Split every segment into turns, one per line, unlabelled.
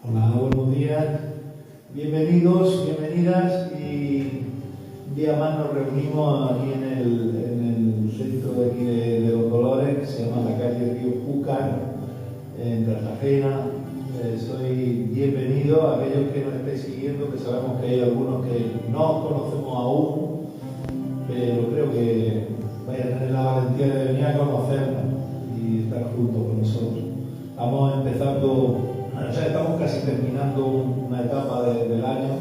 Hola, buenos días. Bienvenidos, bienvenidas y un día más nos reunimos aquí en el centro de aquí de Los Dolores, que se llama la calle Río Júcar, en Cartagena. Soy bienvenido a aquellos que nos estéis siguiendo, que sabemos que hay algunos que no os conocemos aún, pero creo que vais a tener la valentía de venir a conocernos y estar juntos con nosotros. Vamos empezando. O sea, estamos casi terminando una etapa del año,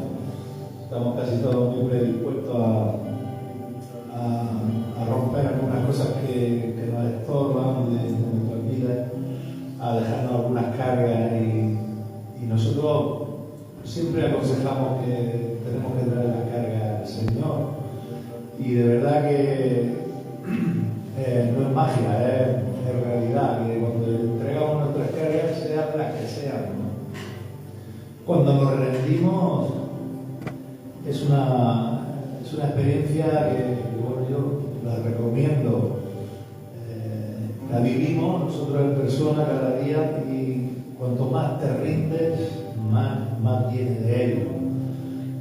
estamos casi todos muy predispuestos a romper algunas cosas que nos estorban de nuestras vidas, a dejarnos algunas cargas y nosotros siempre aconsejamos que tenemos que traer las cargas al Señor y de verdad que no es magia, es realidad, que cuando entregamos nuestras cargas, sean las que sean, cuando nos rendimos, es una experiencia que bueno, yo la recomiendo. La vivimos nosotros en persona cada día y cuanto más te rindes, más viene de ello.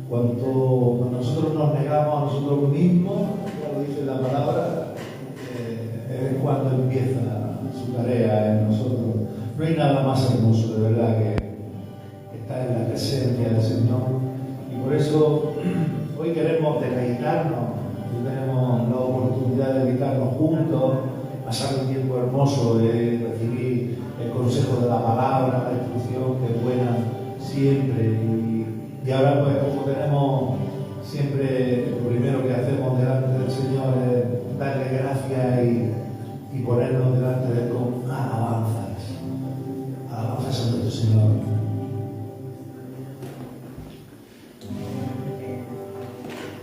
Cuando nosotros nos negamos a nosotros mismos, como dice la palabra, es cuando empieza su tarea en nosotros. No hay nada más hermoso, de verdad, que estar en la presencia del Señor. Y por eso hoy queremos deleitarnos, hoy tenemos la oportunidad de dedicarnos juntos, pasar un tiempo hermoso de recibir el consejo de la palabra, la instrucción que es buena siempre. Y ahora, pues, como tenemos siempre, lo primero que hacemos delante del Señor es darle gracias y ponernos delante de Él con alabanzas. Alabanzas a nuestro Señor.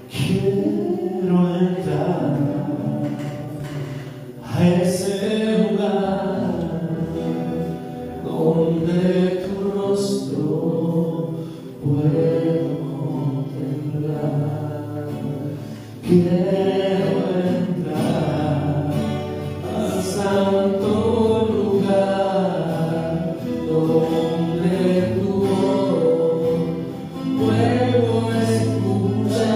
Quiero entrar a ese lugar donde tu rostro puedo contemplar. Quiero entrar al santo lugar donde tu voz puedo escuchar.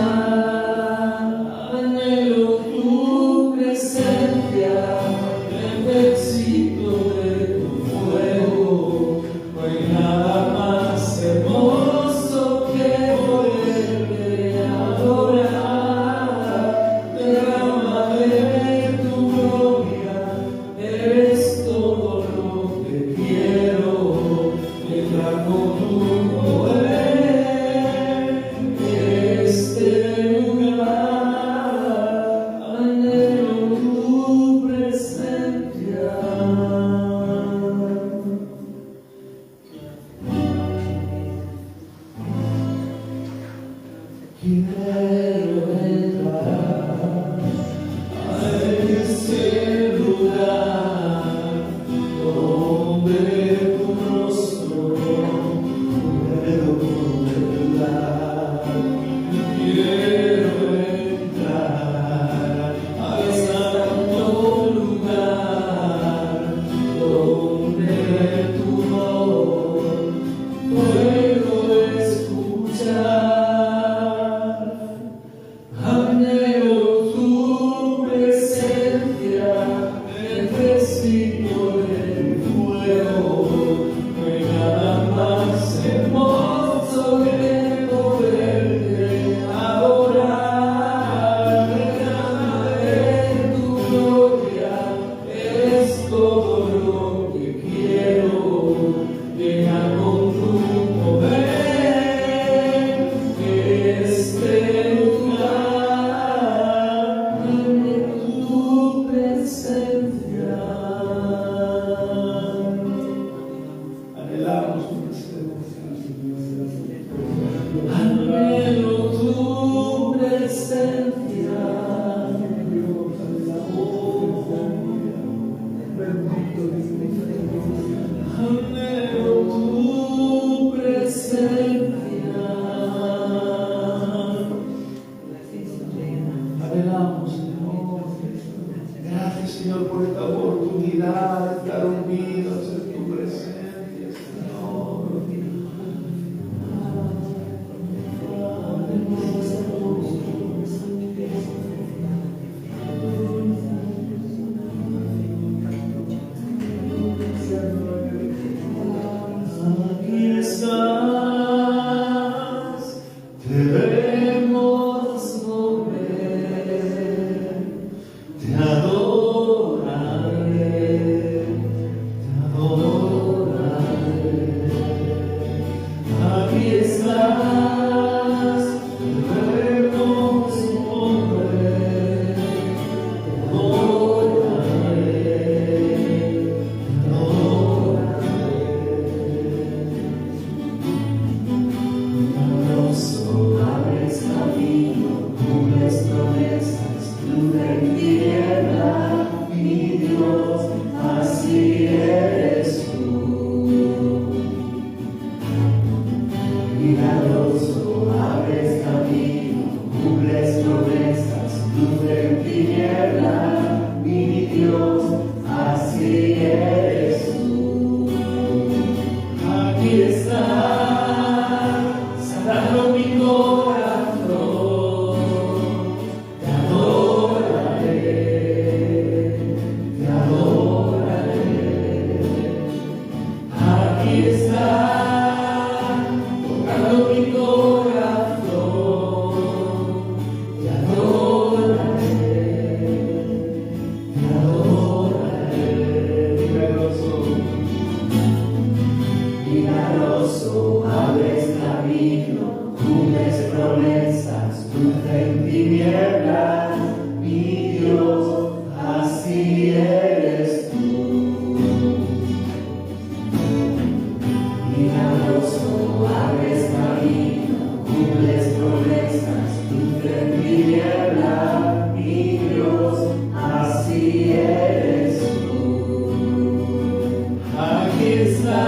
Anhelo tu presencia, necesito de tu fuego. No hay nada más hermoso que poderte adorar. Derrámame tu gloria, eres todo lo que quiero. Entrar con tu poder en este lugar. Anhelo tu presencia. Quiero entrar a ese lugar donde tu rostro puedo contemplar. Quiero entrar al santo lugar donde tu voz puedo escuchar. Anhelo tu presencia, necesito del fuego. No hay nada más hermoso que poderte adorar. Derrámame tu gloria, es todo lo que quiero. Llena con tu poder este lugar. Anhelo tu presencia. Anhelamos tu presencia. Anhelo tu presencia. Anhelo tu presencia. Anhelamos, Señor. Gracias, Señor, por esta oportunidad de estar unidos en tu presencia, Señor.
Dios, así eres tú. Milagroso, abres camino, cumples promesas, luz en tinieblas, mi Dios, así eres tú. Aquí está, sanando mi corazón, te adoraré, te adoraré. Aquí está, tocando mi corazón, te adoraré, te adoraré. Milagroso, abres camino, cumples promesas, luz en tinieblas, mi Dios, así eres tú. Milagroso, abres camino, cumples promesas, luz en tinieblas, mi Dios, así eres tú. Aquí está.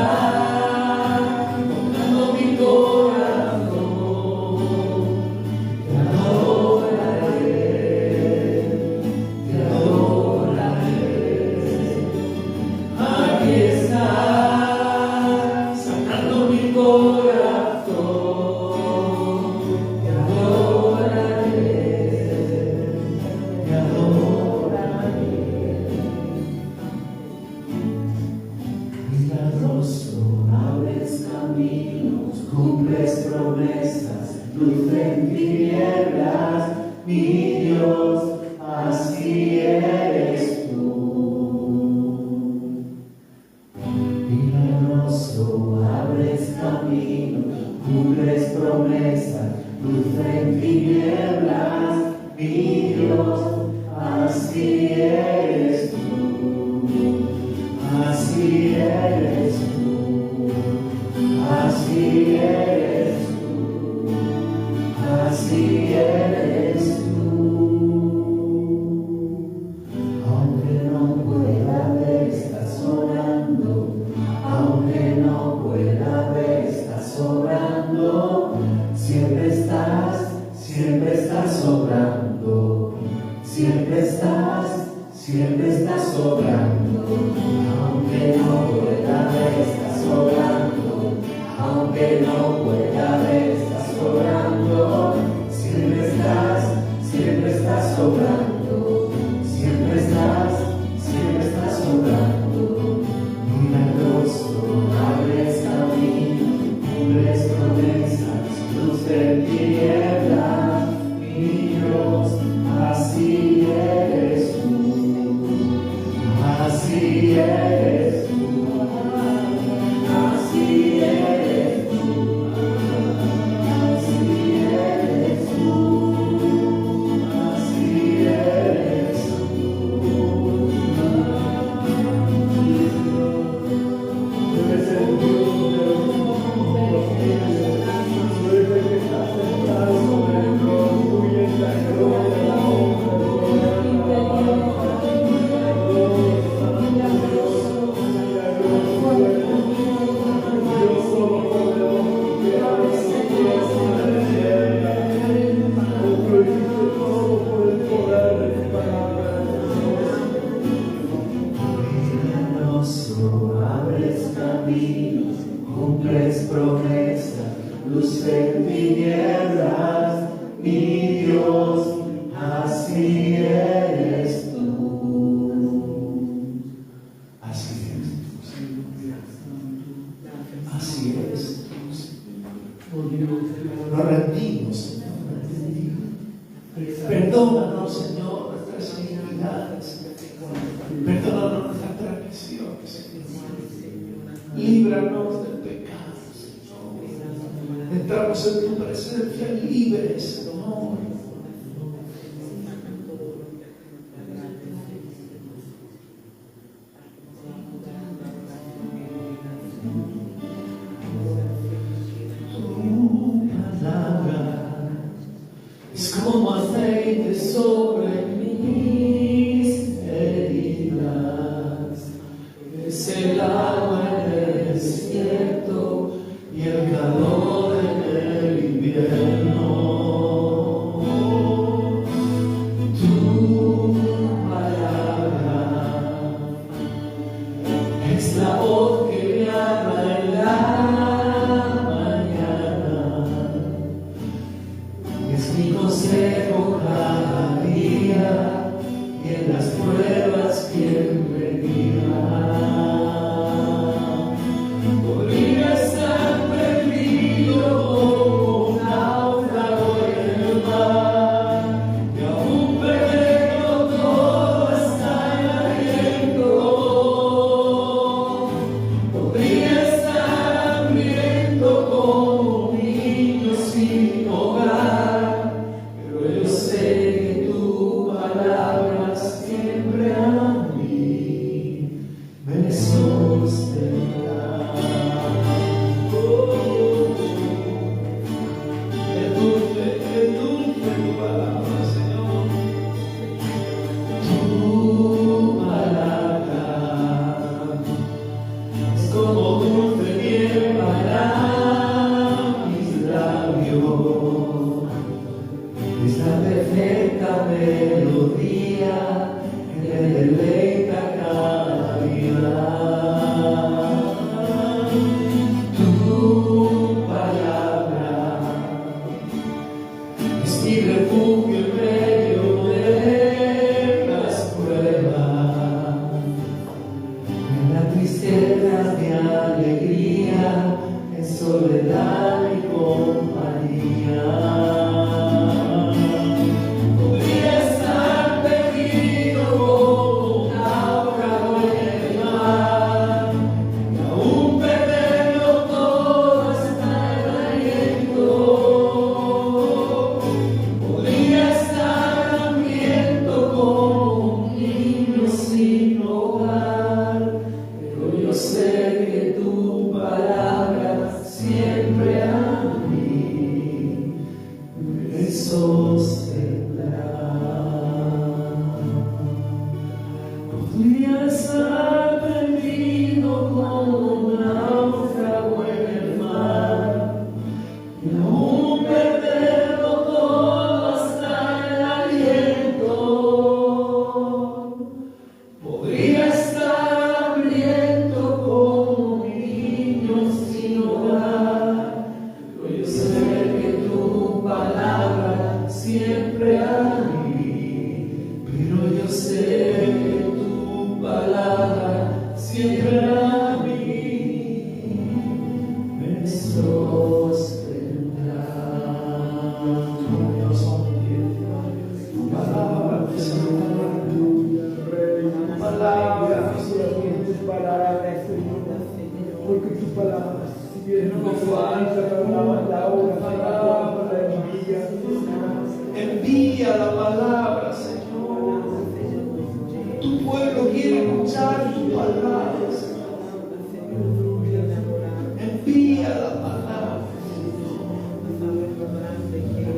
Abres caminos, cumples promesas, luz en tinieblas, mi Dios, así eres tú. Milagroso, abres caminos, cumples promesas, luz en tinieblas, mi Dios, así eres tú. Así eres tú, así eres tú, así eres tú. Aunque no pueda ver, estás orando, aunque no pueda ver, estás orando, siempre estás obrando, siempre estás obrando. Aunque no pueda ver, estás obrando, aunque no pueda ver, estás obrando, siempre estás obrando, siempre estás obrando. Milagroso, abres camino, cumples promesas, luz en tinieblas, mi Dios, así eres tú. Así eres tú, así eres tú, así eres tú, así eres tú. Debes ser Dios de los tú eres el que está sentado sobre el trono, tuya es la gloria, la honra, abres caminos, cumples promesas, luz en tinieblas, mi Dios, así eres tú. Así es, así es. Nos rendimos, Señor. Perdónanos, Señor, nuestras iniquidades. Perdónanos nuestras transgresiones, Señor. Líbranos del pecado, Señor. Entramos en tu presencia libres, Señor. Tu palabra es como aceite sobre mis heridas.
es el agua en el desierto y el calor en el invierno. Tu palabra es la voz que me habla en la mañana, es mi consejo cada día y en las pruebas siempre guía. Podría estar perdido como un náufrago en el mar, y aún perdido todo está en aliento. Podría estar hambriento como un niño sin hogar, pero yo sé que tu palabra siempre a mí me sostendrá. Es dulce tu palabra, Señor. Tu palabra es como dulce miel para mis labios. Es la perfecta melodía que me deleita cada día. Tu palabra es mi refugio en medio de las pruebas. En la tristeza mi alegría, en soledad mi compañía. Podría estar perdido como un náufrago en el mar, y aún perderlo todo está en aliento. Podría estar hambriento como un niño sin hogar, pero yo sé que tu palabra siempre a mí me sostendrá. Podría estar perdido como un náufrago en el mar, y aún perderlo todo hasta el aliento. Podría estar hambriento como un niño sin hogar, pero yo sé que tu palabra siempre a mí, pero yo sé que tu palabra siempre a mí me sostendrá. Tu palabra me sostendrá.
Tu palabra, tu palabra, porque tu palabra, si bien no falta la obra, envía la palabra, Señor. Tu pueblo quiere escuchar tu palabra, Señor. Envía la palabra, Señor.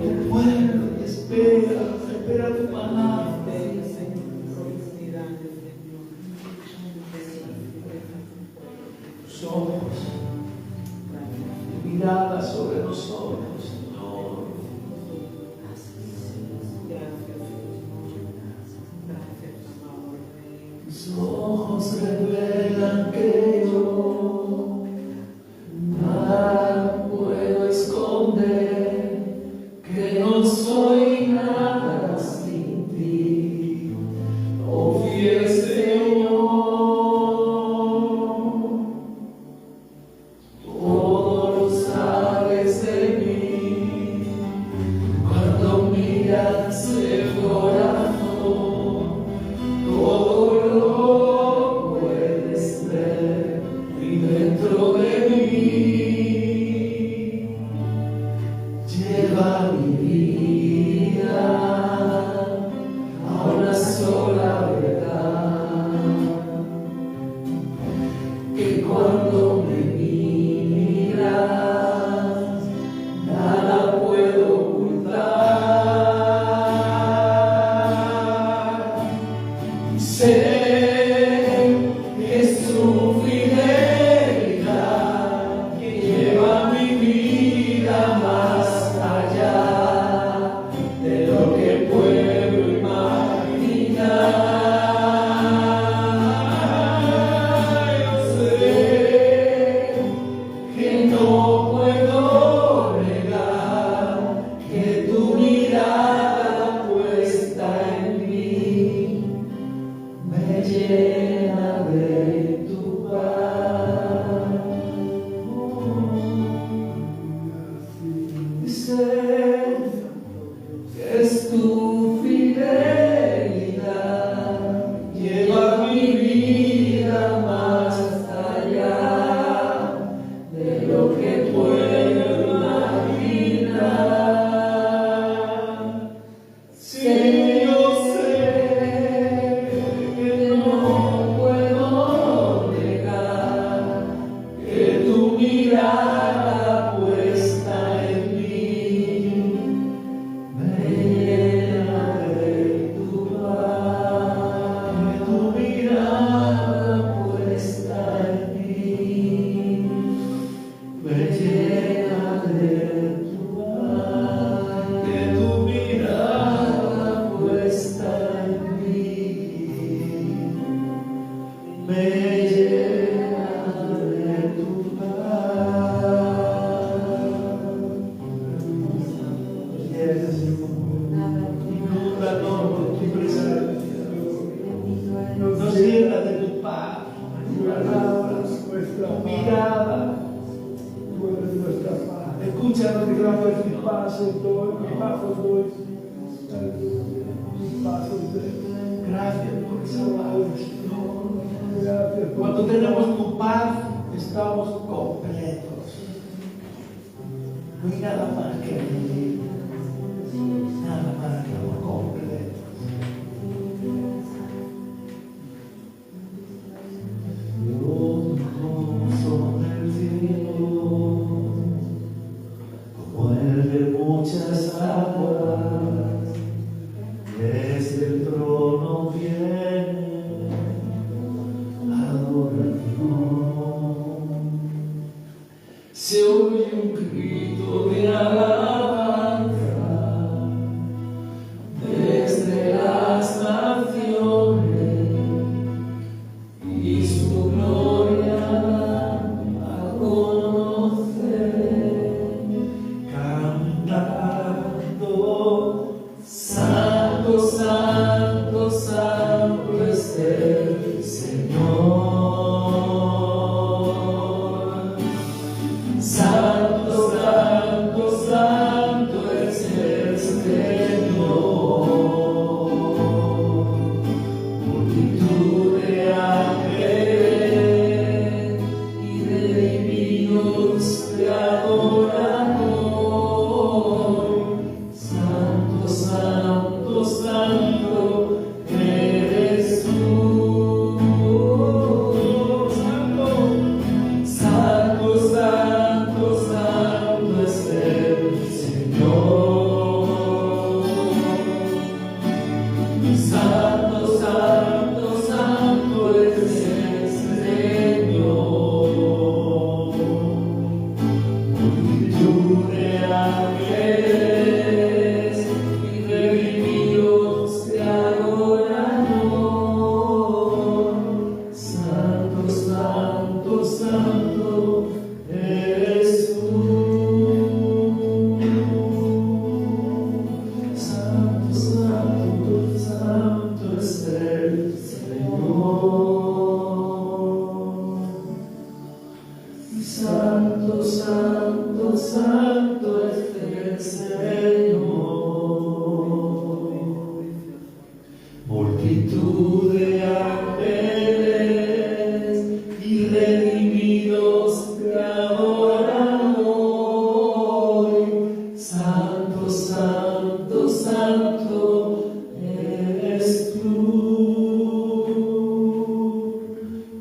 Tu pueblo te espera tu palabra. Tus ojos, tu mirada sobre nosotros, Señor. Tus ojos revelan que yo nada puedo esconder, que no soy nada sin ti, oh fiel Señor. Todo lo sabes de mí, cuando miras el corazón, todo lo puedes ver. me llena de tu paz. Yes. Inúndanos de tu presencia, nos llena de tu paz, tu palabra, nuestra mirada.
Nuestra paz.
Escúchanos,
Mi
Dios.
paz os doy, mi paz os doy. Mi paz os doy.
Gracias por esa paz.
Gracias por
Cuando tenemos tu paz, estamos completos. No hay nada más que vivir. Nada más que estamos completos. Los son del cielo, como el de muchas aguas, desde el trono viene adoración. Se oye un grito de alabanza desde las naciones y su gloria a conocer, cantando: Santo, Santo, Santo es el Señor. Santo, Santo, Santo es el Señor. Multitud de ángeles y de divinos te adoran hoy. Santo, Santo, Santo eres tú. Santo, Santo, Santo, Santo es el Señor. Santo, Santo, Santo es el Señor. Multitud de ángeles y redimidos te adoran hoy. Santo, Santo, Santo eres tú. Santo, Santo, Santo es el Señor. Santo, Santo, Santo es el Señor. Multitud de ángeles y redimidos te adoran hoy. Santo, Santo, Santo eres tú.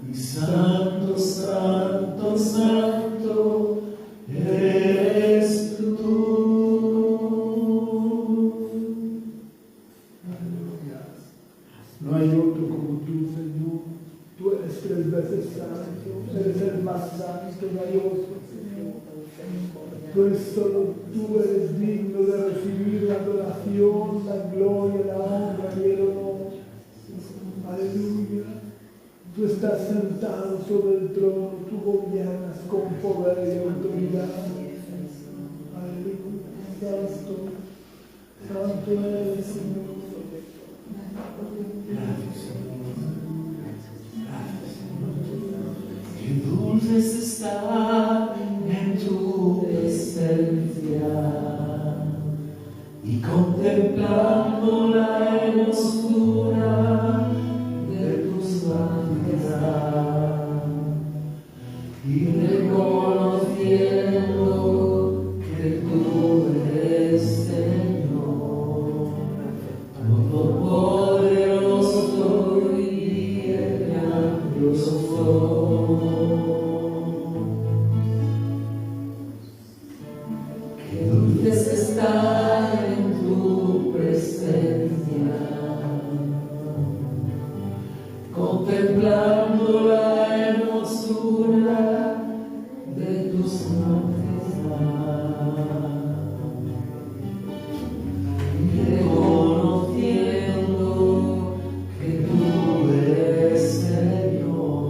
Y Santo, Santo, Santo eres tú.
No hay otro como tú, Señor. Tú eres 3 veces santo, eres el más santo, no hay otro, Señor. Pues solo tú eres digno de recibir la adoración, la gloria, la honra y el honor. Aleluya. Tú estás sentado sobre el trono, tú gobiernas con poder y autoridad. Aleluya. Santo, santo eres, Señor.
Gracias, Señor. Gracias, Señor. Qué dulce es estar en tu presencia y contemplando la hermosura de tu santidad y reconociendo que tú eres Señor, todopoderoso y grandioso. Qué dulce es estar en tu presencia, contemplando la hermosura de tu santidad y reconociendo que tú eres Señor,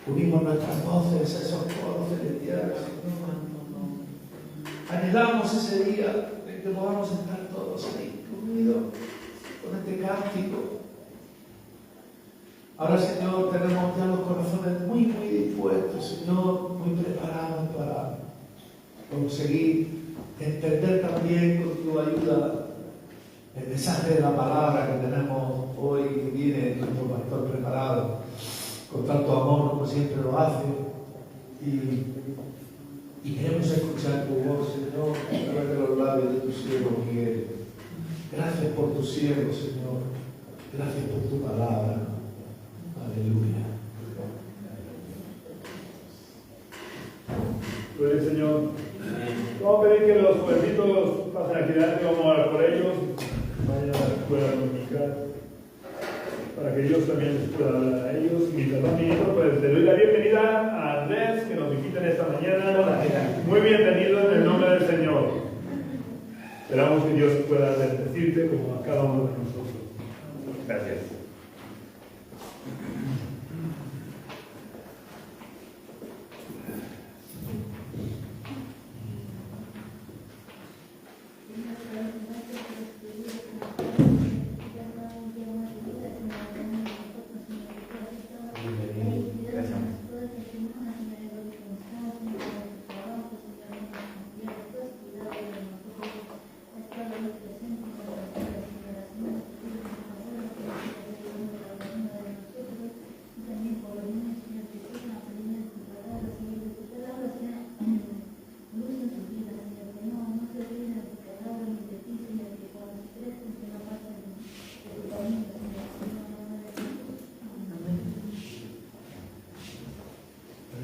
Unimos nuestras voces, esos coros celestiales, Señor. Anhelamos ese día en que podamos estar todos ahí, unidos con este cántico. Ahora, Señor, tenemos ya los corazones muy, muy dispuestos, Señor, muy preparados para conseguir entender también con tu ayuda el mensaje de la palabra que tenemos hoy, que viene nuestro pastor preparado con tanto amor como siempre lo hace. Y queremos escuchar tu voz, Señor, a través de los labios de tu siervo Miguel. Gracias por tu siervo, Señor. Gracias por tu palabra. Aleluya.
Gloria al Señor. Vamos a pedir que los jovencitos pasen aquí delante, vamos a orar por ellos, vayan a la escuela dominical, para que Dios también les pueda hablar a ellos. Y mientras van viniendo, pues le doy la bienvenida a Andrés, que nos visita en esta mañana. Muy bienvenido en el nombre del Señor. Esperamos que Dios pueda bendecirte como a cada uno de nosotros. Gracias.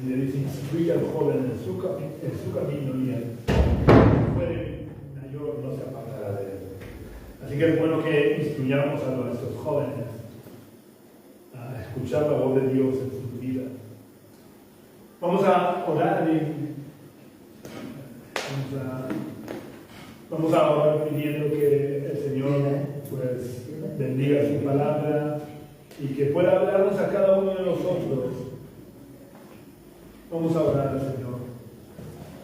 Instruye al joven en su camino y el fuere mayor no se apartará de él. Así que es bueno que instruyamos a nuestros jóvenes a escuchar la voz de Dios en sus vidas. Vamos a orar vamos a orar pidiendo que el Señor pues bendiga su palabra y que pueda hablarnos a cada uno de nosotros. Vamos a orar al Señor.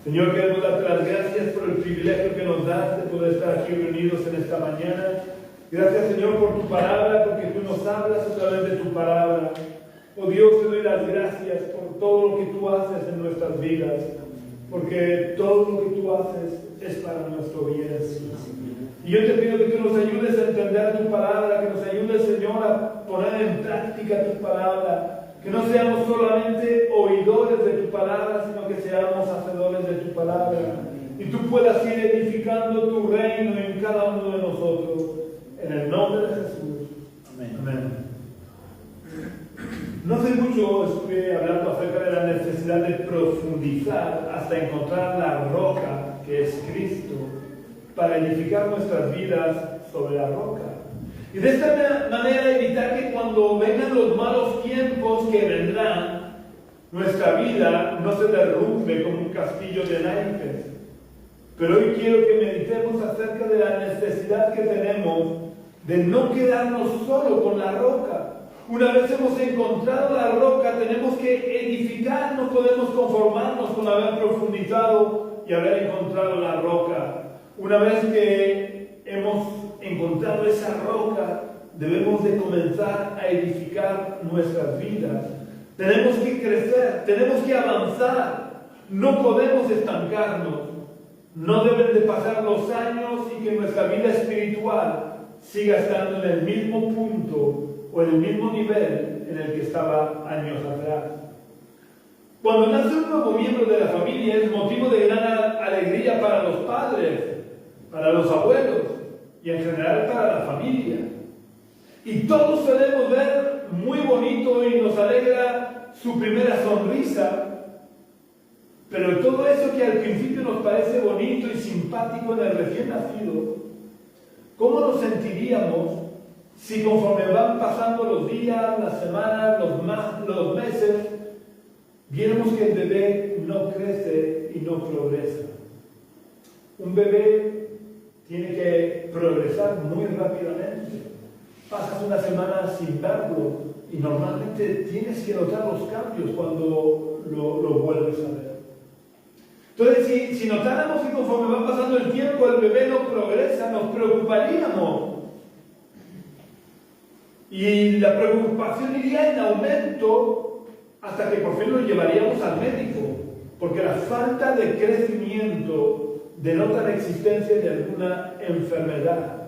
Señor, queremos darte las gracias por el privilegio que nos das de poder estar aquí reunidos en esta mañana. Gracias, Señor, por tu palabra, porque tú nos hablas a través de tu palabra. Oh Dios, te doy las gracias por todo lo que tú haces en nuestras vidas, porque todo lo que tú haces es para nuestro bien. Y yo te pido que tú nos ayudes a entender tu palabra, que nos ayudes, Señor, a poner en práctica tu palabra. Que no seamos solamente oidores de tu palabra, sino que seamos hacedores de tu palabra. Y tú puedas ir edificando tu reino en cada uno de nosotros. En el nombre de Jesús. Amén. Amén. No hace mucho estuve hablando acerca de la necesidad de profundizar hasta encontrar la roca que es Cristo, para edificar nuestras vidas sobre la roca. Y de esta manera evitar que cuando vengan los malos tiempos que vendrán, nuestra vida no se derrumbe como un castillo de naipes. Pero hoy quiero que meditemos acerca de la necesidad que tenemos de no quedarnos solo con la roca. Una vez hemos encontrado la roca, tenemos que edificar, no podemos conformarnos con haber profundizado y haber encontrado la roca. Una vez que hemos encontrado esa roca, debemos de comenzar a edificar nuestras vidas. Tenemos que crecer, tenemos que avanzar, no podemos estancarnos. No deben de pasar los años y que nuestra vida espiritual siga estando en el mismo punto o en el mismo nivel en el que estaba años atrás. Cuando nace un nuevo miembro de la familia es motivo de gran alegría para los padres, para los abuelos y en general para la familia. Y todos solemos ver muy bonito y nos alegra su primera sonrisa. Pero todo eso que al principio nos parece bonito y simpático en el recién nacido, ¿cómo nos sentiríamos si conforme van pasando los días, las semanas, los meses, viéramos que el bebé no crece y no progresa? Un bebé tiene que progresar muy rápidamente. Pasas una semana sin verlo
y normalmente tienes que notar los cambios cuando lo vuelves a ver. Entonces, si notáramos que conforme va pasando el tiempo el bebé no progresa, nos preocuparíamos. Y la preocupación iría en aumento hasta que por fin lo llevaríamos al médico, porque la falta de crecimiento denota la existencia de alguna enfermedad.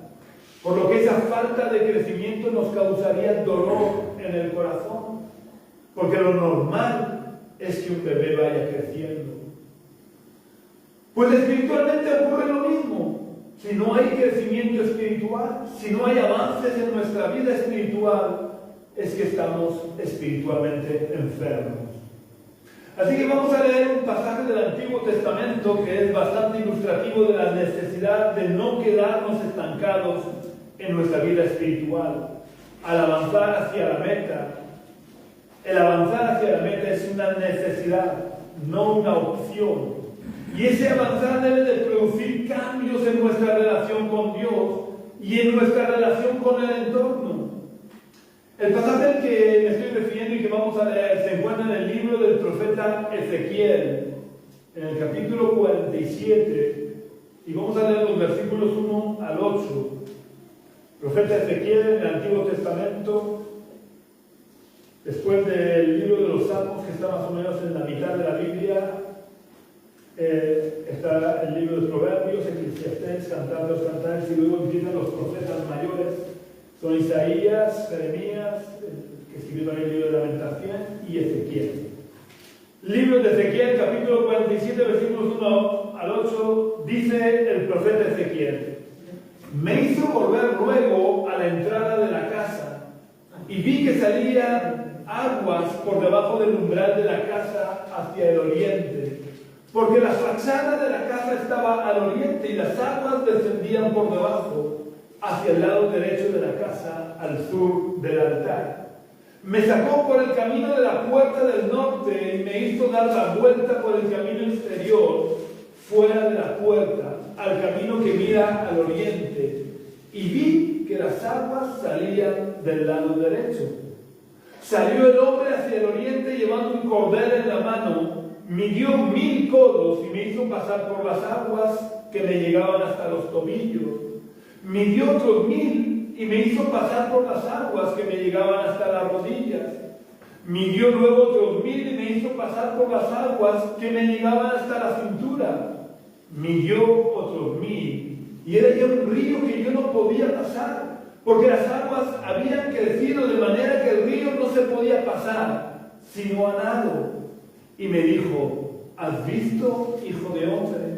Por lo que esa falta de crecimiento nos causaría dolor en el corazón, porque lo normal es que un bebé vaya creciendo. Pues espiritualmente ocurre lo mismo. Si no hay crecimiento espiritual, si no hay avances en nuestra vida espiritual, es que estamos espiritualmente enfermos. Así que vamos a leer un pasaje del Antiguo Testamento que es bastante ilustrativo de la necesidad de no quedarnos estancados en nuestra vida espiritual, al avanzar hacia la meta. El avanzar hacia la meta es una necesidad, no una opción. Y ese avanzar debe de producir cambios en nuestra relación con Dios y en nuestra relación con el entorno. El pasaje al que me estoy refiriendo y que vamos a leer se encuentra en el libro del profeta Ezequiel, en el capítulo 47, y vamos a leer los versículos 1 al 8. Profeta Ezequiel en el Antiguo Testamento, después del libro de los Salmos, que está más o menos en la mitad de la Biblia, está el libro de Proverbios, Eclesiastés, Cantares, Cantares, y luego empiezan los profetas mayores. Son Isaías, Jeremías, que escribió también el libro de Lamentación, y Ezequiel. Libro de Ezequiel, capítulo 47, versículos 1 al 8, dice el profeta Ezequiel: me hizo volver luego a la entrada de la casa, y vi que salían aguas por debajo del umbral de la casa hacia el oriente, porque la fachada de la casa estaba al oriente y las aguas descendían por debajo hacia el lado derecho de la casa, al sur del altar. Me sacó por el camino de la puerta del norte y me hizo dar la vuelta por el camino exterior, fuera de la puerta, al camino que mira al oriente, y vi que las aguas salían del lado derecho. Salió el hombre hacia el oriente llevando un cordel en la mano, midió 1000 codos y me hizo pasar por las aguas que me llegaban hasta los tobillos. Midió otros 1000 y me hizo pasar por las aguas que me llegaban hasta las rodillas. Midió luego otros 1000 y me hizo pasar por las aguas que me llegaban hasta la cintura. Midió otros 1000 y era ya un río que yo no podía pasar, porque las aguas habían crecido de manera que el río no se podía pasar, sino a nado. Y me dijo: ¿has visto, hijo de hombre?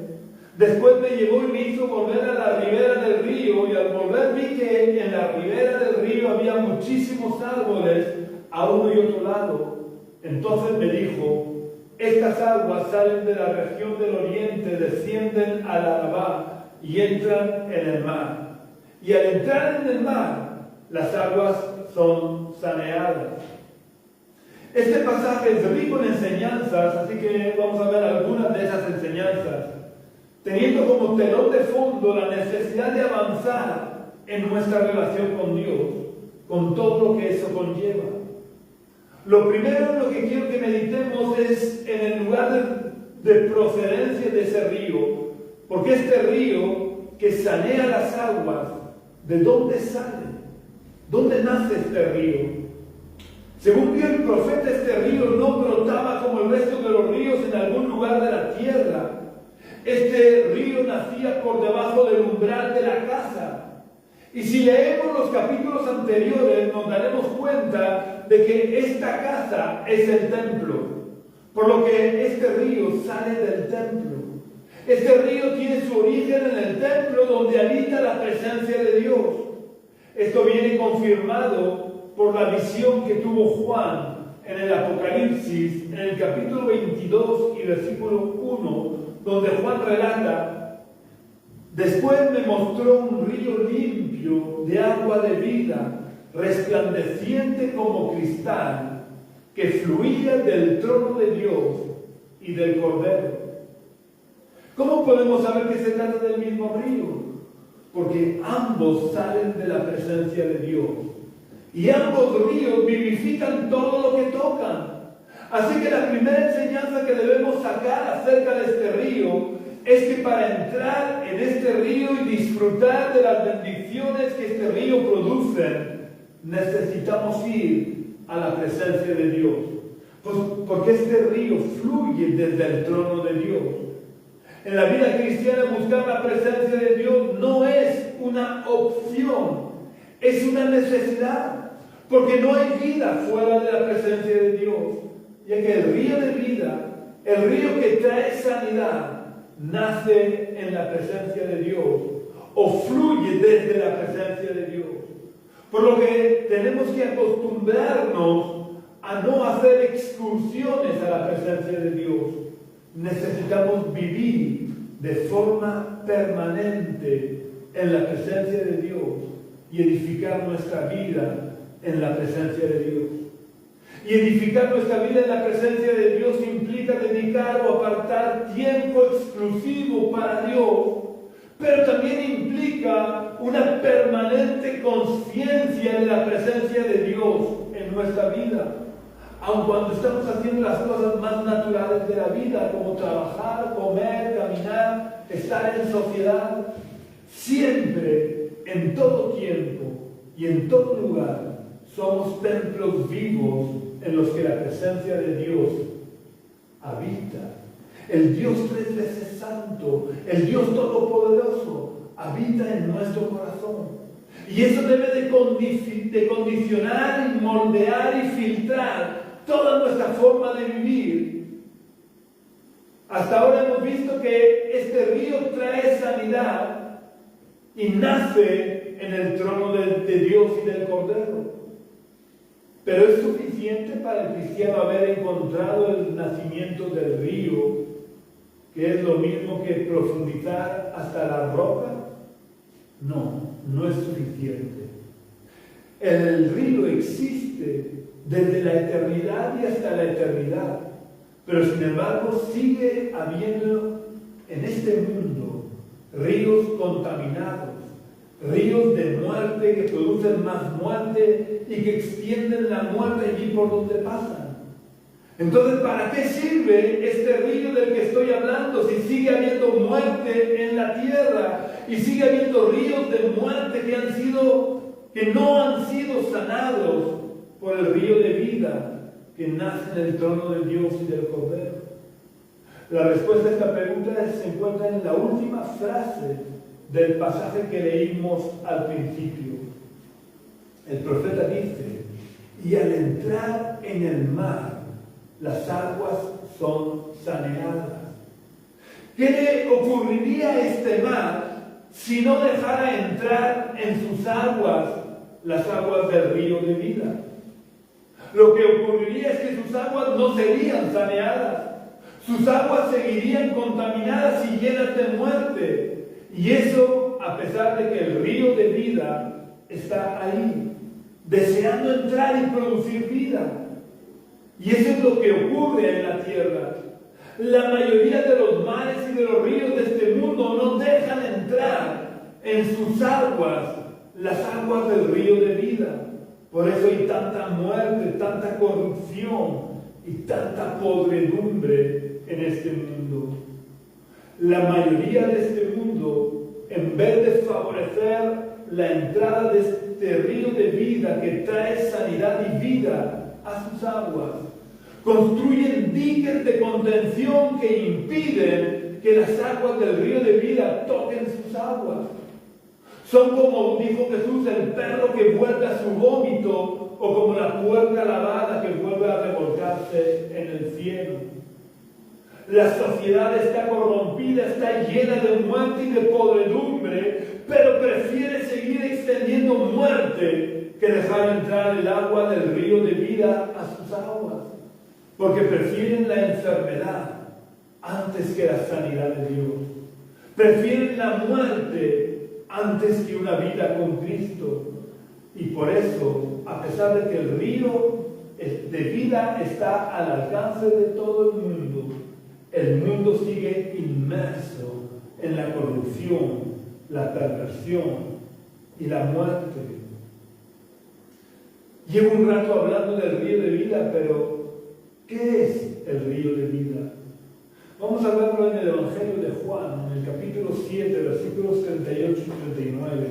Después me llevó y me hizo volver a la ribera del río, y al volver vi que en la ribera del río había muchísimos árboles a uno y otro lado. Entonces me dijo: estas aguas salen de la región del oriente, descienden al Arabá y entran en el mar. Y al entrar en el mar, las aguas son saneadas. Este pasaje es rico en enseñanzas, así que vamos a ver algunas de esas enseñanzas, teniendo como telón de fondo la necesidad de avanzar en nuestra relación con Dios, con todo lo que eso conlleva. Lo primero en lo que quiero que meditemos es en el lugar de procedencia de ese río, porque este río que sanea las aguas, ¿de dónde sale? ¿Dónde nace este río? Según vio el profeta, este río no brotaba como el resto de los ríos en algún lugar de la tierra. Este río nacía por debajo del umbral de la casa. Y si leemos los capítulos anteriores, nos daremos cuenta de que esta casa es el templo, por lo que este río sale del templo. Este río tiene su origen en el templo, donde habita la presencia de Dios. Esto viene confirmado por la visión que tuvo Juan en el Apocalipsis, en el capítulo 22 y versículo 1, donde Juan relata: después me mostró un río limpio de agua de vida, resplandeciente como cristal, que fluía del trono de Dios y del Cordero. ¿Cómo podemos saber que se trata del mismo río? Porque ambos salen de la presencia de Dios. y ambos ríos vivifican todo lo que tocan. Así que la primera enseñanza que debemos sacar acerca de este río es que para entrar en este río y disfrutar de las bendiciones que este río produce, necesitamos ir a la presencia de Dios. Pues porque este río fluye desde el trono de Dios. En la vida cristiana buscar la presencia de Dios no es una opción, es una necesidad, porque no hay vida fuera de la presencia de Dios, ya que el río de vida, el río que trae sanidad, nace en la presencia de Dios o fluye desde la presencia de Dios. Por lo que tenemos que acostumbrarnos a no hacer excursiones a la presencia de Dios. Necesitamos vivir de forma permanente en la presencia de Dios y edificar nuestra vida en la presencia de Dios. Y edificar nuestra vida en la presencia de Dios implica dedicar o apartar tiempo exclusivo para Dios, pero también implica una permanente conciencia de la presencia de Dios en nuestra vida. Aun cuando estamos haciendo las cosas más naturales de la vida, como trabajar, comer, caminar, estar en sociedad, siempre, en todo tiempo y en todo lugar, somos templos vivos en los que la presencia de Dios habita. El Dios 3 veces santo, el Dios todopoderoso, habita en nuestro corazón. Y eso debe de condicionar y moldear y filtrar toda nuestra forma de vivir. Hasta ahora hemos visto que este río trae sanidad y nace en el trono de Dios y del Cordero. Pero es suficiente para el cristiano haber encontrado el nacimiento del río, que es lo mismo que profundizar hasta la roca. No es suficiente. El río existe desde la eternidad y hasta la eternidad, pero sin embargo sigue habiendo en este mundo ríos contaminados, ríos de muerte que producen más muerte y que extienden la muerte allí por donde pasan. Entonces, ¿para qué sirve este río del que estoy hablando si sigue habiendo muerte en la tierra y sigue habiendo ríos de muerte que no han sido sanados por el río de vida que nace en el trono de Dios y del Cordero? La respuesta a esta pregunta se encuentra en la última frase del pasaje que leímos al principio. El profeta dice: y al entrar en el mar, las aguas son saneadas. ¿Qué le ocurriría a este mar si no dejara entrar en sus aguas las aguas del río de vida? Lo que ocurriría es que sus aguas no serían saneadas. Sus aguas seguirían contaminadas y llenas de muerte. Y eso a pesar de que el río de vida está ahí, deseando entrar y producir vida. Y eso es lo que ocurre en la tierra. La mayoría de los mares y de los ríos de este mundo no dejan entrar en sus aguas las aguas del río de vida. Por eso hay tanta muerte, tanta corrupción y tanta podredumbre en este mundo. La mayoría de este mundo, en vez de favorecer la entrada de este río de vida que trae sanidad y vida a sus aguas, construyen diques de contención que impiden que las aguas del río de vida toquen sus aguas. Son como dijo Jesús, el perro que vuelve a su vómito, o como la puerca lavada que vuelve a revolcarse en el cielo. La sociedad está corrompida, está llena de muerte y de podredumbre, pero prefiere seguir extendiendo muerte que dejar entrar el agua del río de vida a sus aguas, porque prefieren la enfermedad antes que la sanidad de Dios. Prefieren la muerte antes que una vida con Cristo. Y por eso, a pesar de que el río de vida está al alcance de todo el mundo sigue inmerso en la corrupción, la perversión y la muerte. Llevo un rato hablando del río de vida, pero ¿qué es el río de vida? Vamos a verlo en el Evangelio de Juan, en el capítulo 7, versículos 38 y 39.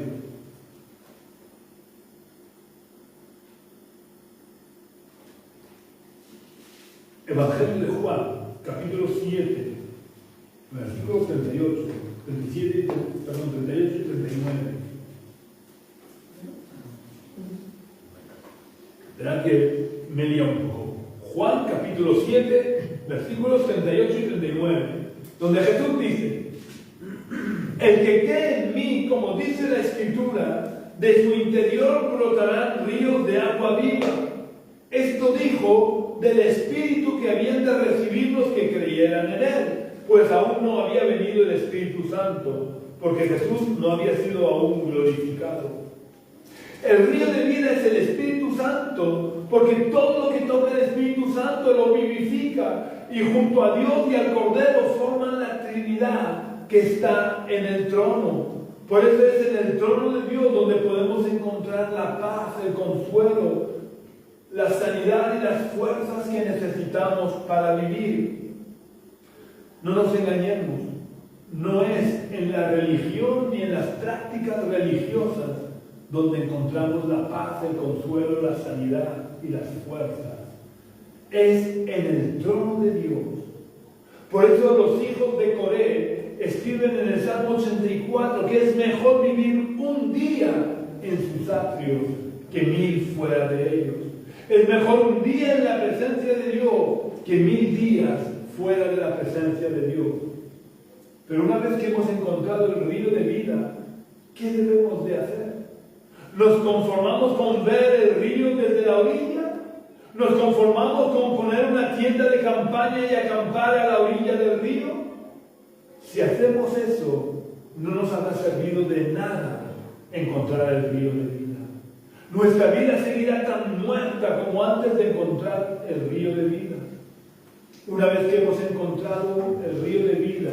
Evangelio de Juan, capítulo 7, versículos 38 y 39. Verán que me lía un poco. Juan, capítulo 7, versículos 38 y 39, donde Jesús dice: el que cree en mí, como dice la Escritura, de su interior brotarán ríos de agua viva. Esto dijo del Espíritu que habían de recibir los que creyeran en Él, pues aún no había venido el Espíritu Santo, porque Jesús no había sido aún glorificado. El río de vida es el Espíritu Santo, porque todo lo que toca el Espíritu Santo lo vivifica, y junto a Dios y al Cordero forman la Trinidad que está en el trono. Por eso es en el trono de Dios donde podemos encontrar la paz, el consuelo, la sanidad y las fuerzas que necesitamos para vivir. No nos engañemos, no es en la religión ni en las prácticas religiosas donde encontramos la paz, el consuelo, la sanidad y las fuerzas. Es en el trono de Dios. Por eso los hijos de Coré escriben en el Salmo 84 que es mejor vivir un día en sus atrios que 1000 fuera de ellos. Es mejor un día en la presencia de Dios que 1000 días fuera de la presencia de Dios. Pero una vez que hemos encontrado el río de vida, ¿qué debemos de hacer? ¿Nos conformamos con ver el río desde la orilla? ¿Nos conformamos con poner una tienda de campaña y acampar a la orilla del río? Si hacemos eso, no nos habrá servido de nada encontrar el río de vida. Nuestra vida seguirá tan muerta como antes de encontrar el río de vida. Una vez que hemos encontrado el río de vida,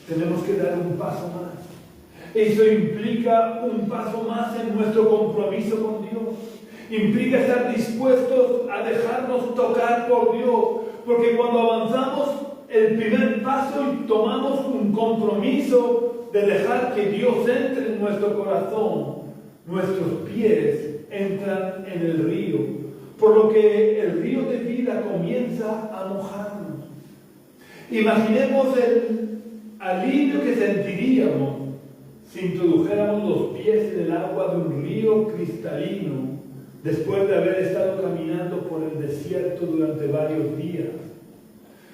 tenemos que dar un paso más. Eso implica un paso más en nuestro compromiso con Dios. Implica estar dispuestos a dejarnos tocar por Dios. Porque cuando avanzamos el primer paso y tomamos un compromiso de dejar que Dios entre en nuestro corazón, nuestros pies entran en el río. Por lo que el río de vida comienza a mojarnos. Imaginemos el alivio que sentiríamos si introdujéramos los pies en el agua de un río cristalino después de haber estado caminando por el desierto durante varios días.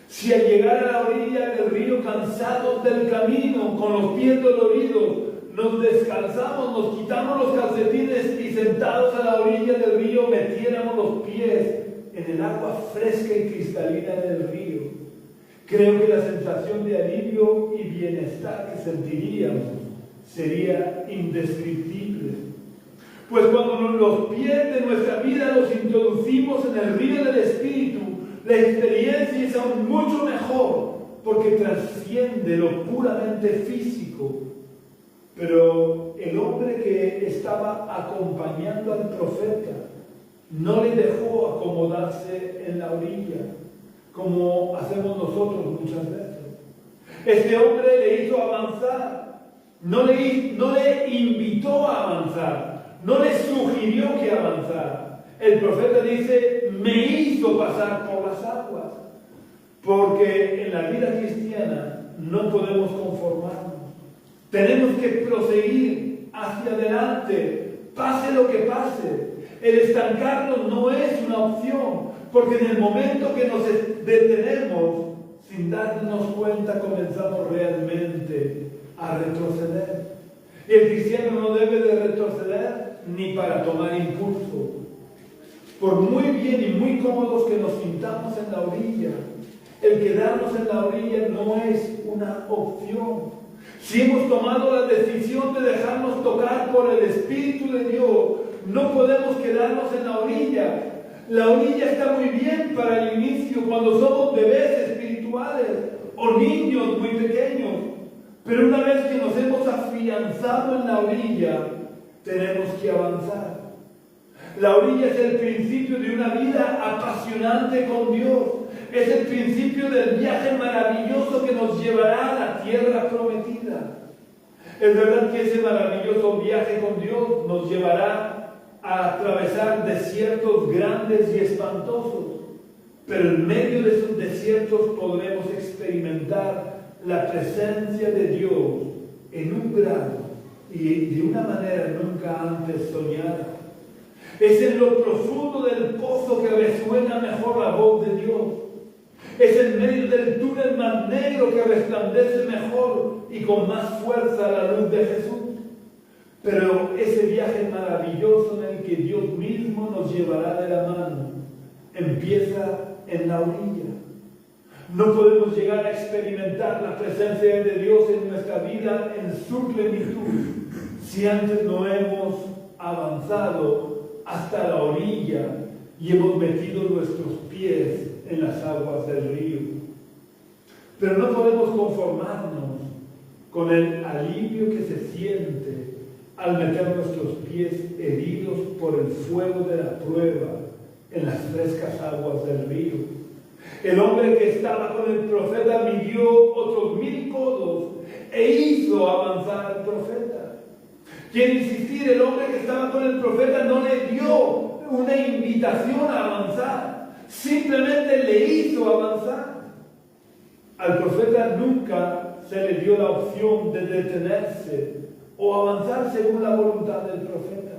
Si al llegar a la orilla del río cansados del camino, con los pies doloridos, nos descalzamos, nos quitamos los calcetines y sentados a la orilla del río metiéramos los pies en el agua fresca y cristalina del río, creo que la sensación de alivio y bienestar que sentiríamos sería indescriptible. Pues cuando los pies de nuestra vida los introducimos en el río del Espíritu, la experiencia es aún mucho mejor, porque trasciende lo puramente físico. Pero el hombre que estaba acompañando al profeta no le dejó acomodarse en la orilla, como hacemos nosotros muchas veces. Este hombre le hizo avanzar, no le invitó a avanzar, no le sugirió que avanzara. El profeta dice, me hizo pasar por las aguas, porque en la vida cristiana no podemos conformarnos. Tenemos que proseguir hacia adelante, pase lo que pase. El estancarnos no es una opción, porque en el momento que nos detenemos, sin darnos cuenta, comenzamos realmente a retroceder. Y el cristiano no debe de retroceder ni para tomar impulso. Por muy bien y muy cómodos que nos sintamos en la orilla, el quedarnos en la orilla no es una opción. Si hemos tomado la decisión de dejarnos tocar por el Espíritu de Dios, no podemos quedarnos en la orilla. La orilla está muy bien para el inicio, cuando somos bebés espirituales o niños muy pequeños. Pero una vez que nos hemos afianzado en la orilla, tenemos que avanzar. La orilla es el principio de una vida apasionante con Dios. Es el principio del viaje maravilloso que nos llevará a la tierra prometida. Es verdad que ese maravilloso viaje con Dios nos llevará a atravesar desiertos grandes y espantosos, pero en medio de esos desiertos podremos experimentar la presencia de Dios en un grado y de una manera nunca antes soñada. Es en lo profundo del pozo que resuena mejor la voz de Dios. Es en medio del túnel más negro que resplandece mejor y con más fuerza la luz de Jesús. Pero ese viaje maravilloso en el que Dios mismo nos llevará de la mano empieza en la orilla. No podemos llegar a experimentar la presencia de Dios en nuestra vida en su plenitud si antes no hemos avanzado hasta la orilla y hemos metido nuestros pies en las aguas del río. Pero no podemos conformarnos con el alivio que se siente al meter nuestros pies heridos por el fuego de la prueba en las frescas aguas del río. El hombre que estaba con el profeta midió otros 1000 codos e hizo avanzar al profeta. Quiero insistir, el hombre que estaba con el profeta no le dio una invitación a avanzar, simplemente le hizo avanzar. Al profeta nunca se le dio la opción de detenerse o avanzar según la voluntad del profeta.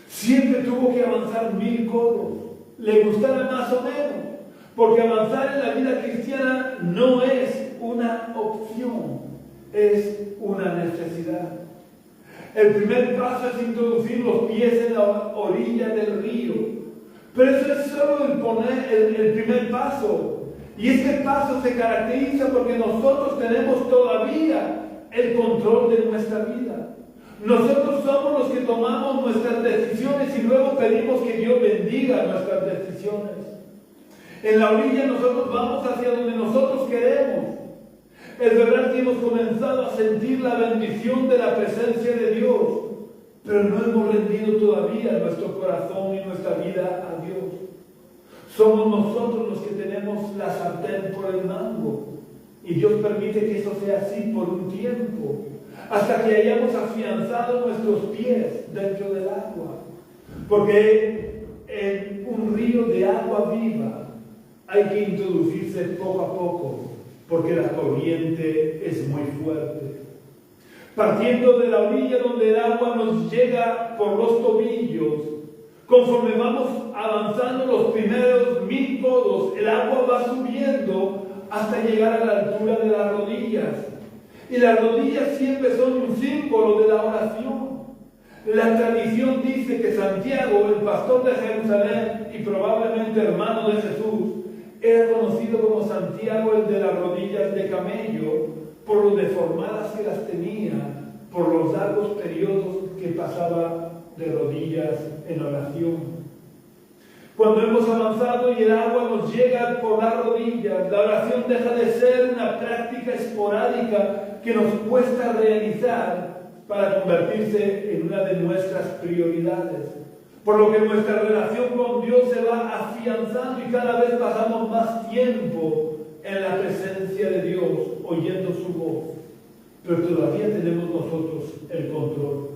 Siempre tuvo que avanzar 1000 codos, le gustara más o menos, porque avanzar en la vida cristiana no es una opción, es una necesidad. El primer paso es introducir los pies en la orilla del río. Pero eso es solo el primer paso. Y este paso se caracteriza porque nosotros tenemos todavía el control de nuestra vida. Nosotros somos los que tomamos nuestras decisiones y luego pedimos que Dios bendiga nuestras decisiones. En la orilla nosotros vamos hacia donde nosotros queremos. Es verdad que hemos comenzado a sentir la bendición de la presencia de Dios, pero no hemos rendido todavía nuestro corazón y nuestra vida a Dios. Somos nosotros los que tenemos la sartén por el mango, y Dios permite que eso sea así por un tiempo, hasta que hayamos afianzado nuestros pies dentro del agua. Porque en un río de agua viva hay que introducirse poco a poco, porque la corriente es muy fuerte. Partiendo de la orilla donde el agua nos llega por los tobillos, conforme vamos avanzando los primeros 1000 codos, el agua va subiendo hasta llegar a la altura de las rodillas. Y las rodillas siempre son un símbolo de la oración. La tradición dice que Santiago, el pastor de Jerusalén y probablemente hermano de Jesús, era conocido como Santiago, el de las rodillas de camello, por lo deformadas que las tenía, por los largos periodos que pasaba de rodillas en oración. Cuando hemos avanzado y el agua nos llega por las rodillas, la oración deja de ser una práctica esporádica que nos cuesta realizar para convertirse en una de nuestras prioridades. Por lo que nuestra relación con Dios se va afianzando y cada vez pasamos más tiempo en la presencia de Dios, oyendo su voz. Pero todavía tenemos nosotros el control.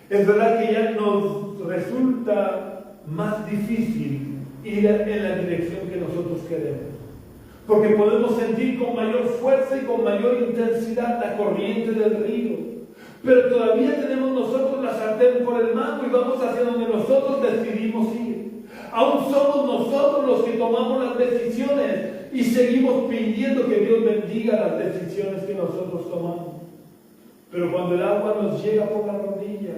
Es verdad que ya nos resulta más difícil ir en la dirección que nosotros queremos, porque podemos sentir con mayor fuerza y con mayor intensidad la corriente del río. Pero todavía tenemos nosotros la sartén por el mango y vamos hacia donde nosotros decidimos ir. Aún somos nosotros los que tomamos las decisiones y seguimos pidiendo que Dios bendiga las decisiones que nosotros tomamos. Pero cuando el agua nos llega por la rodilla,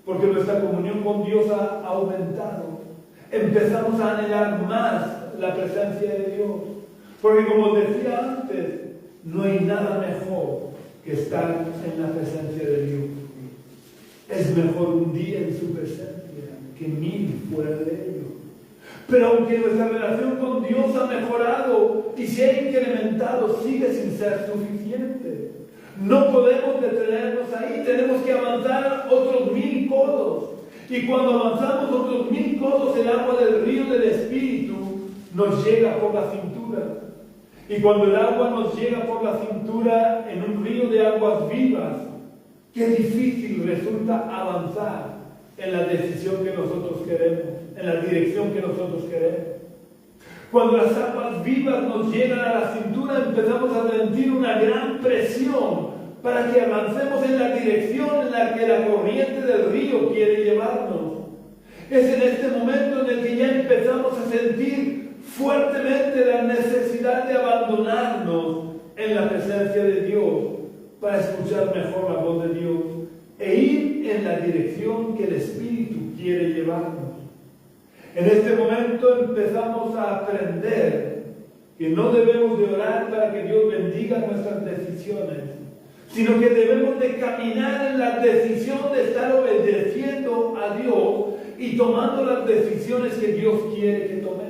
porque nuestra comunión con Dios ha aumentado, empezamos a anhelar más la presencia de Dios. Porque como decía antes, no hay nada mejor que estar en la presencia de Dios. Es mejor un día en su presencia que 1000 fuera de ello. Pero aunque nuestra relación con Dios ha mejorado y se ha incrementado, sigue sin ser suficiente. No podemos detenernos ahí, tenemos que avanzar otros 1000 codos. Y cuando avanzamos otros 1000 codos, el agua del río del Espíritu nos llega por la cintura. Y cuando el agua nos llega por la cintura en un río de aguas vivas, qué difícil resulta avanzar en la decisión que nosotros queremos, en la dirección que nosotros queremos. Cuando las aguas vivas nos llegan a la cintura, empezamos a sentir una gran presión para que avancemos en la dirección en la que la corriente del río quiere llevarnos. Es en este momento en el que ya empezamos a sentir fuertemente la necesidad de abandonarnos en la presencia de Dios para escuchar mejor la voz de Dios e ir en la dirección que el Espíritu quiere llevarnos. En este momento empezamos a aprender que no debemos de orar para que Dios bendiga nuestras decisiones, sino que debemos de caminar en la decisión de estar obedeciendo a Dios y tomando las decisiones que Dios quiere que tomemos.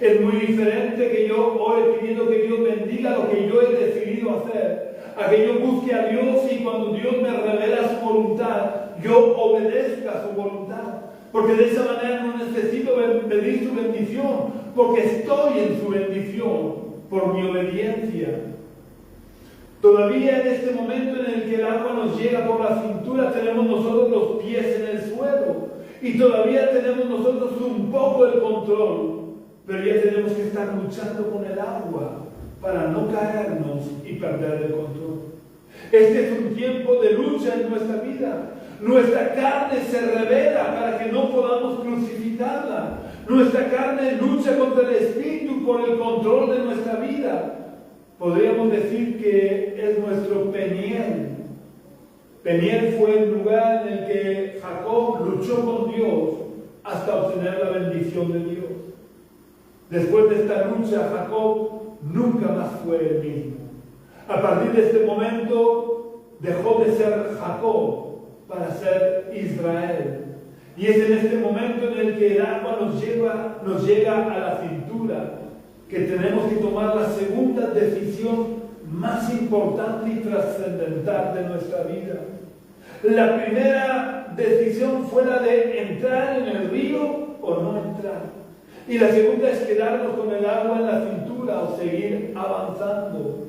Es muy diferente que yo ore pidiendo que Dios bendiga lo que yo he decidido hacer, a que yo busque a Dios y cuando Dios me revela su voluntad, yo obedezca su voluntad. Porque de esa manera no necesito pedir su bendición, porque estoy en su bendición por mi obediencia. Todavía en este momento en el que el agua nos llega por la cintura, tenemos nosotros los pies en el suelo. Y todavía tenemos nosotros un poco el control. Pero ya tenemos que estar luchando con el agua para no caernos y perder el control. Este es un tiempo de lucha en nuestra vida. Nuestra carne se revela para que no podamos crucificarla. Nuestra carne lucha contra el Espíritu por el control de nuestra vida. Podríamos decir que es nuestro Peniel. Peniel fue el lugar en el que Jacob luchó con Dios hasta obtener la bendición de Dios. Después de esta lucha, Jacob nunca más fue el mismo. A partir de este momento dejó de ser Jacob para ser Israel. Y es en este momento en el que el agua nos llega a la cintura, que tenemos que tomar la segunda decisión más importante y trascendental de nuestra vida. La primera decisión fue la de entrar en el río o no entrar. Y la segunda es quedarnos con el agua en la cintura o seguir avanzando.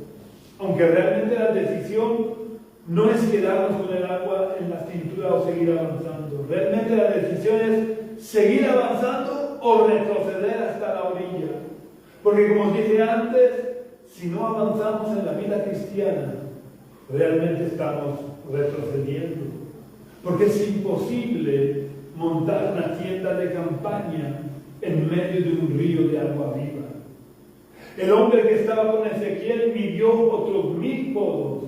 Aunque realmente la decisión no es quedarnos con el agua en la cintura o seguir avanzando. Realmente la decisión es seguir avanzando o retroceder hasta la orilla. Porque como os dije antes, si no avanzamos en la vida cristiana, realmente estamos retrocediendo. Porque es imposible montar una tienda de campaña en medio de un río de agua viva. El hombre que estaba con Ezequiel midió otros 1000 codos.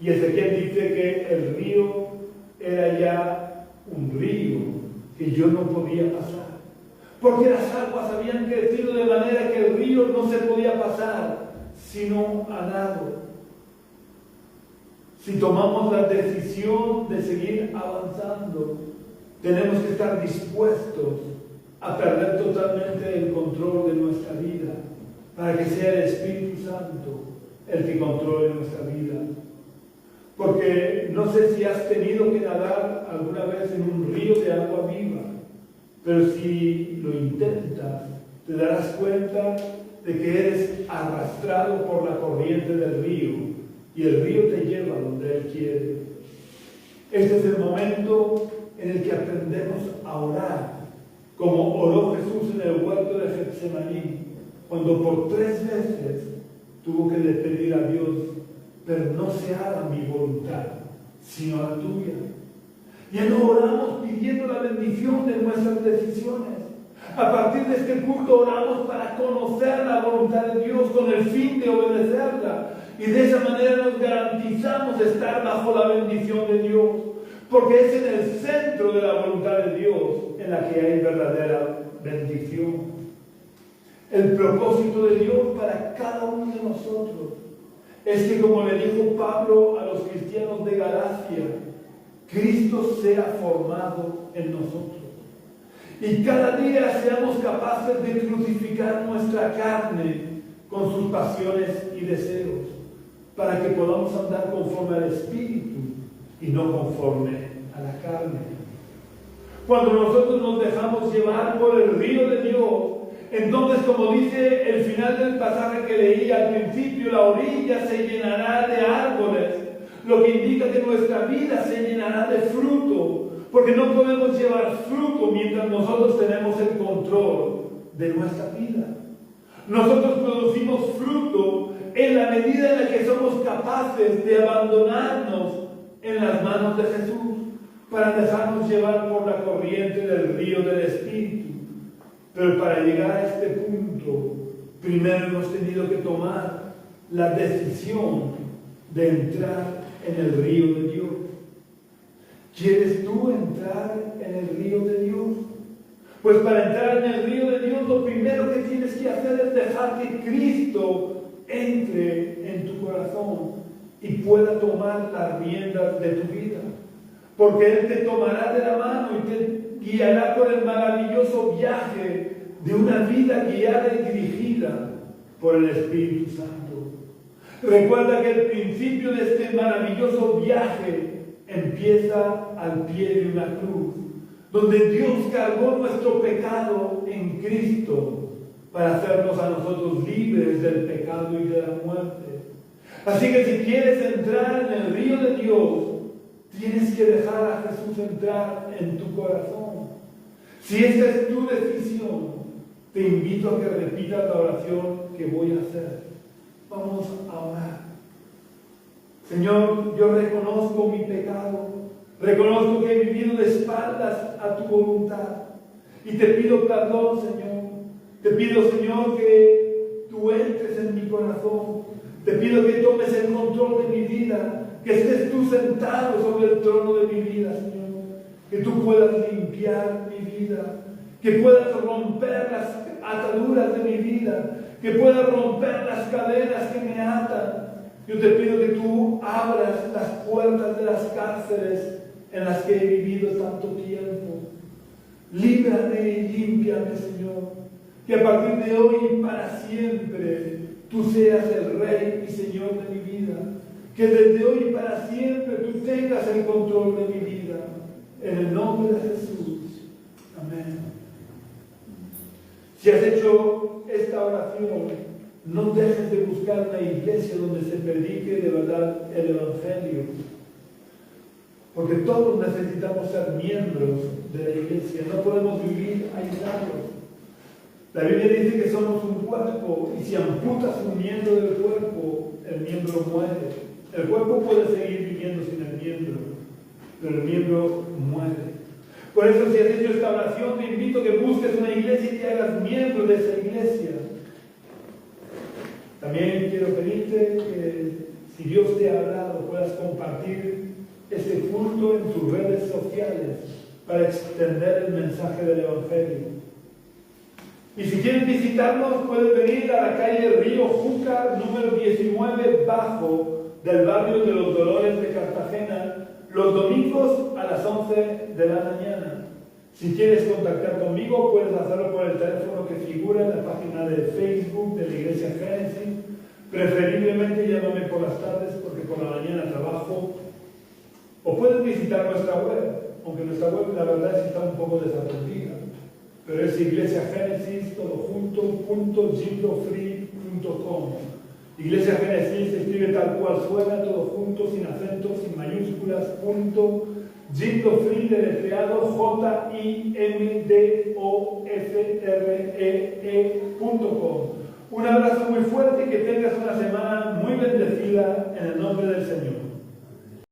Y Ezequiel dice que el río era ya un río que yo no podía pasar. Porque las aguas habían crecido de manera que el río no se podía pasar, sino a nado. Si tomamos la decisión de seguir avanzando, tenemos que estar dispuestos a perder totalmente el control de nuestra vida, para que sea el Espíritu Santo el que controle nuestra vida. Porque no sé si has tenido que nadar alguna vez en un río de agua viva, pero si lo intentas, te darás cuenta de que eres arrastrado por la corriente del río y el río te lleva donde Él quiere. Este es el momento en el que aprendemos a orar, como oró Jesús en el huerto de Getsemaní, cuando por 3 veces tuvo que pedir a Dios: pero no se haga mi voluntad, sino la tuya. Ya no oramos pidiendo la bendición de nuestras decisiones. A partir de este culto oramos para conocer la voluntad de Dios con el fin de obedecerla. Y de esa manera nos garantizamos estar bajo la bendición de Dios. Porque es en el centro de la voluntad de Dios en la que hay verdadera bendición. El propósito de Dios para cada uno de nosotros es que, como le dijo Pablo a los cristianos de Galacia, Cristo sea formado en nosotros. Y cada día seamos capaces de crucificar nuestra carne con sus pasiones y deseos, para que podamos andar conforme al Espíritu y no conforme a la carne. Cuando nosotros nos dejamos llevar por el río de Dios, entonces, como dice el final del pasaje que leí al principio, la orilla se llenará de árboles, lo que indica que nuestra vida se llenará de fruto, porque no podemos llevar fruto mientras nosotros tenemos el control de nuestra vida. Nosotros producimos fruto en la medida en la que somos capaces de abandonarnos en las manos de Jesús para dejarnos llevar por la corriente del río del Espíritu. Pero para llegar a este punto, primero hemos tenido que tomar la decisión de entrar en el río de Dios. ¿Quieres tú entrar en el río de Dios? Pues para entrar en el río de Dios, lo primero que tienes que hacer es dejar que Cristo entre en tu corazón y pueda tomar las riendas de tu vida. Porque Él te tomará de la mano y te guiará por el maravilloso viaje de una vida guiada y dirigida por el Espíritu Santo. Recuerda que el principio de este maravilloso viaje empieza al pie de una cruz, donde Dios cargó nuestro pecado en Cristo para hacernos a nosotros libres del pecado y de la muerte. Así que si quieres entrar en el río de Dios, tienes que dejar a Jesús entrar en tu corazón. Si esta es tu decisión, te invito a que repitas la oración que voy a hacer. Vamos a orar. Señor, yo reconozco mi pecado, reconozco que he vivido de espaldas a tu voluntad y te pido perdón, Señor. Te pido, Señor, que tú entres en mi corazón. Te pido que tomes el control de mi vida, que estés tú sentado sobre el trono de mi vida, Señor. Que tú puedas limpiar mi vida, que puedas romper las ataduras de mi vida, que puedas romper las cadenas que me atan. Yo te pido que tú abras las puertas de las cárceles en las que he vivido tanto tiempo. Líbrame y límpiame, Señor. Que a partir de hoy y para siempre tú seas el Rey y Señor de mi vida. Que desde hoy y para siempre tú tengas el control de mi vida. En el nombre de Jesús. Amén. Si has hecho esta oración, no dejes de buscar una iglesia donde se predique de verdad el Evangelio. Porque todos necesitamos ser miembros de la iglesia. No podemos vivir aislados. La Biblia dice que somos un cuerpo y si amputas un miembro del cuerpo, el miembro muere. El cuerpo puede seguir viviendo sin el miembro, pero el miembro muere. Por eso, si has hecho esta oración, te invito a que busques una iglesia y te hagas miembro de esa iglesia. También quiero pedirte que, si Dios te ha hablado, puedas compartir este culto en tus redes sociales para extender el mensaje del Evangelio. Y si quieren visitarnos, pueden venir a la calle Río Júcar, número 19 bajo, del barrio de los Dolores de Cartagena, los domingos a las 11 de la mañana. Si quieres contactar conmigo, puedes hacerlo por el teléfono que figura en la página de Facebook de la Iglesia Génesis. Preferiblemente llámame por las tardes porque por la mañana trabajo. O puedes visitar nuestra web, aunque nuestra web la verdad es que está un poco desatendida. Pero es Iglesia Génesis, todo junto, .gindofree.com. Iglesia Génesis se escribe tal cual suena, todo junto, sin acentos, sin mayúsculas, Gindofree, deletreado JIMDOFREE.com. Un abrazo muy fuerte y que tengas una semana muy bendecida en el nombre del Señor.